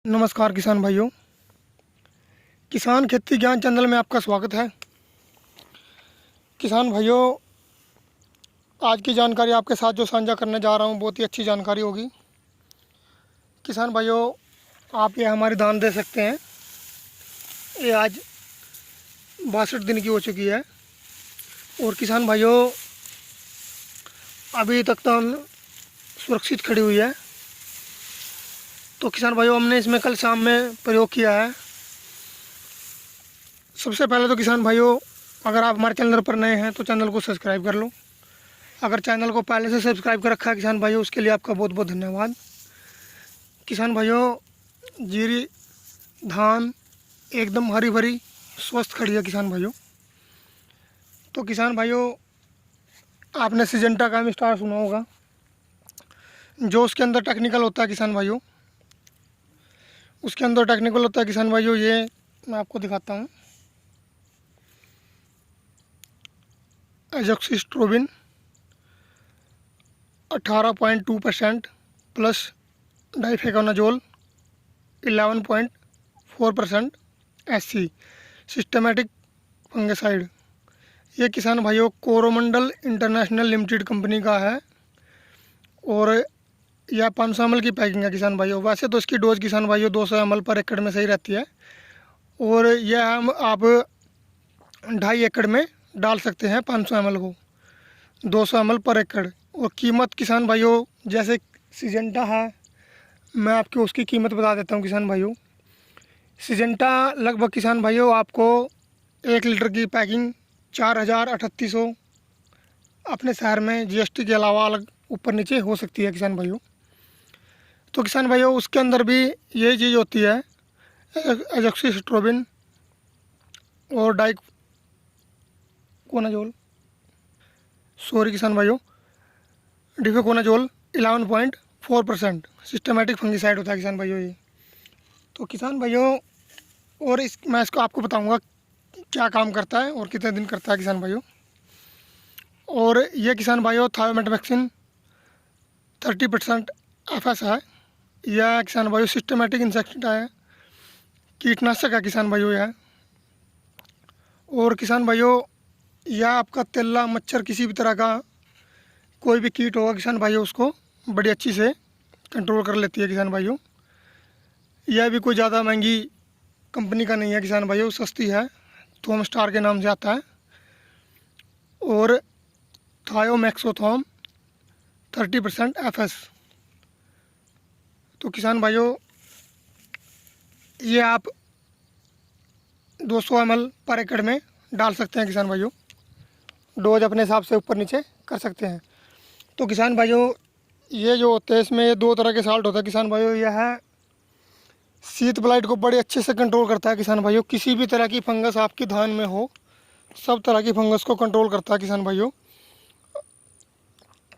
नमस्कार किसान भाइयों। किसान खेती ज्ञान चैनल में आपका स्वागत है। किसान भाइयों, आज की जानकारी आपके साथ जो साझा करने जा रहा हूँ बहुत ही अच्छी जानकारी होगी। किसान भाइयों, आप ये हमारी धान दे सकते हैं। ये आज 62 दिन की हो चुकी है और किसान भाइयों अभी तक तो हम सुरक्षित खड़ी हुई है। तो किसान भाइयों, हमने इसमें कल शाम में प्रयोग किया है। सबसे पहले तो किसान भाइयों, अगर आप हमारे चैनल पर नए हैं तो चैनल को सब्सक्राइब कर लो। अगर चैनल को पहले से सब्सक्राइब कर रखा है किसान भाइयों, उसके लिए आपका बहुत बहुत धन्यवाद। किसान भाइयों, जीरी धान एकदम हरी भरी स्वस्थ खड़ी है किसान भाइयों। तो किसान भाइयों, आपने सिजेंटा का स्टार सुना होगा, जो उसके अंदर टेक्निकल होता है किसान भाइयों। उसके अंदर टेक्निकल होता है किसान भाइयों, ये मैं आपको दिखाता हूँ। एजोक्सिस्ट्रोबिन 18.2% प्लस डाइफेकोनाजोल 11.4% SC सिस्टमेटिक फंगिसाइड। ये किसान भाइयों कोरोमंडल इंटरनेशनल लिमिटेड कंपनी का है और यह 500 ml की पैकिंग है किसान भाइयों। वैसे तो इसकी डोज किसान भाइयों 200 ml पर एकड़ में सही रहती है और यह हम आप 2.5 एकड़ में डाल सकते हैं 500 ml को, 200 ml पर एकड़। और कीमत किसान भाइयों, जैसे सिजेंटा है, मैं आपको उसकी कीमत बता देता हूँ किसान भाइयों। सिजेंटा लगभग किसान भाइयों आपको 1 लीटर की पैकिंग 4,000-3,800 अपने शहर में GST के अलावा अलग ऊपर नीचे हो सकती है किसान भाइयों। तो किसान भाइयों, उसके अंदर भी यही चीज़ होती है, एजोक्सिस्ट्रोबिन और डाइकोनाजोल, सॉरी किसान भाइयों, डिफेकोनाजोल 11.4% सिस्टमेटिक फंगिसाइड होता है किसान भाइयों ये। तो किसान भाइयों, और मैं इसको आपको बताऊंगा क्या काम करता है और कितने दिन करता है किसान भाइयों। और ये किसान भाइयों थायोमेटमैक्सिन 30% FS है। यह किसान भाइयों सिस्टमेटिक इंसेक्टिसाइड है, कीटनाशक है किसान भाइयों यह। और किसान भाइयों, यह आपका तेला मच्छर किसी भी तरह का कोई भी कीट होगा किसान भाइयों, उसको बड़ी अच्छी से कंट्रोल कर लेती है किसान भाइयों। यह भी कोई ज़्यादा महंगी कंपनी का नहीं है किसान भाइयों, सस्ती है, थोम स्टार के नाम से आता है। और थायोमैक्सोथोम 30% FS। तो किसान भाइयों, ये आप 200 ml पर एकड़ में डाल सकते हैं किसान भाइयों, डोज अपने हिसाब से ऊपर नीचे कर सकते हैं। तो किसान भाइयों, ये जो होते हैं इसमें 2 तरह के साल्ट होता है किसान भाइयों। यह है शीत ब्लाइट को बड़े अच्छे से कंट्रोल करता है किसान भाइयों। किसी भी तरह की फंगस आपकी धान में हो, सब तरह की फंगस को कंट्रोल करता है किसान भाइयों।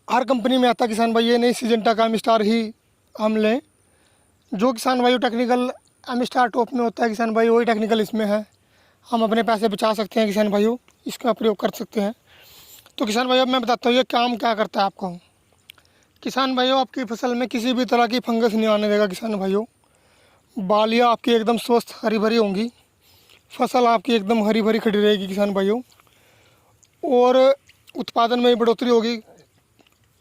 हर कंपनी में आता है किसान भाई, ये नहीं सिजेंटा का स्टार ही हम लें। जो किसान भाइयों टेक्निकल स्टार टॉप में होता है किसान भाई, वही टेक्निकल इसमें है। हम अपने पैसे बचा सकते हैं किसान भाइयों, इसका प्रयोग कर सकते हैं। तो किसान भाइयों, अब मैं बताता हूँ ये काम क्या करता है आपको। किसान भाइयों, आपकी फसल में किसी भी तरह की फंगस नहीं आने देगा किसान भाइयों। बालियाँ आपकी एकदम स्वस्थ हरी भरी होंगी, फसल आपकी एकदम हरी भरी खड़ी रहेगी किसान भाइयों। और उत्पादन में भी बढ़ोतरी होगी।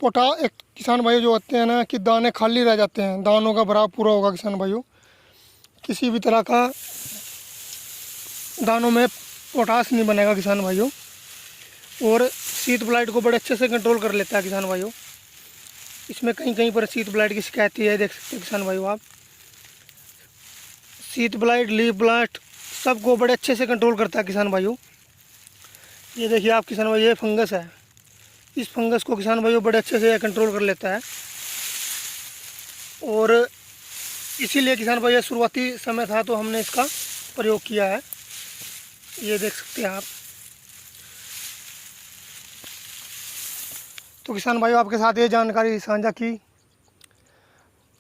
एक किसान भाइयों जो होते हैं ना कि दाने खाली रह जाते हैं, दानों का भराव पूरा होगा किसान भाइयों। किसी भी तरह का दानों में पोटास नहीं बनेगा किसान भाइयों। और शीत ब्लाइट को बड़े अच्छे से कंट्रोल कर लेता है किसान भाइयों। इसमें कहीं कहीं पर शीत ब्लाइट की शिकायत है, देख सकते हैं किसान भाइयों आप। शीत ब्लाइट, लीफ ब्लाइट सबको बड़े अच्छे से कंट्रोल करता है किसान भाइयों। ये देखिए आप किसान भाई, ये फंगस है, इस फंगस को किसान भाइयों बड़े अच्छे से कंट्रोल कर लेता है। और इसीलिए किसान भाई शुरुआती समय था तो हमने इसका प्रयोग किया है, ये देख सकते हैं आप। तो किसान भाइयों, आपके साथ ये जानकारी साझा की।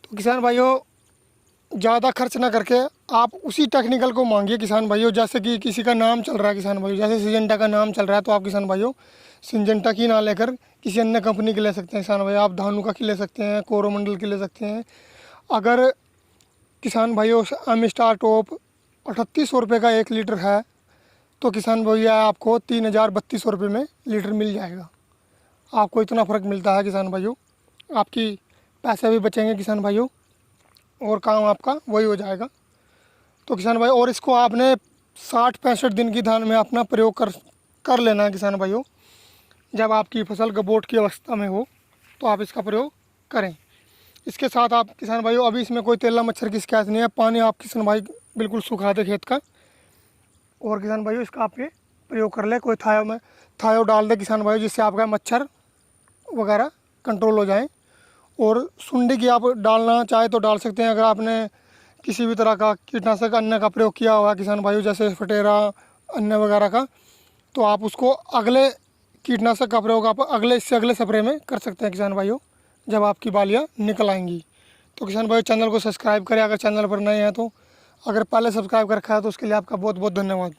तो किसान भाइयों, ज़्यादा खर्च ना करके आप उसी टेक्निकल को मांगिए किसान भाइयों। जैसे कि किसी का नाम चल रहा है किसान भाइयों, जैसे सिजेंटा का नाम चल रहा है, तो आप किसान भाइयों सिजेंटा की ना लेकर किसी अन्य कंपनी की ले सकते हैं किसान भाई। आप धानु का की ले सकते हैं, कोरोमंडल की ले सकते हैं। अगर किसान भाइयों एमिस्टार टॉप 3800 रुपये का 1 लीटर है, तो किसान भैया आपको 3032 रुपये में लीटर मिल जाएगा। आपको इतना फ़र्क मिलता है किसान भाइयों, आपकी पैसे भी बचेंगे किसान भाइयों, और काम आपका वही हो जाएगा। तो किसान भाई, और इसको आपने 60-65 दिन की धान में अपना प्रयोग कर लेना है किसान भाइयों। जब आपकी फसल गबोट की अवस्था में हो तो आप इसका प्रयोग करें। इसके साथ आप किसान भाइयों, अभी इसमें कोई तेला मच्छर की शिकायत नहीं है। पानी आप किसान भाई बिल्कुल सूखा दे खेत का, और किसान भाइयों इसका आप ये प्रयोग कर ले। कोई थायो डाल दे किसान भाइयों, जिससे आपका मच्छर वगैरह कंट्रोल हो जाए। और सुंडी की आप डालना चाहे तो डाल सकते हैं। अगर आपने किसी भी तरह का कीटनाशक अन्य का प्रयोग किया हुआ किसान भाइयों, जैसे फटेरा अन्य वगैरह का, तो आप उसको अगले कीटनाशक का प्रयोग आप इससे अगले स्प्रे में कर सकते हैं किसान भाइयों, जब आपकी बालियाँ निकल आएंगी। तो किसान भाइयों, चैनल को सब्सक्राइब करें अगर चैनल पर नए हैं तो। अगर पहले सब्सक्राइब कर रखा है तो उसके लिए आपका बहुत बहुत धन्यवाद।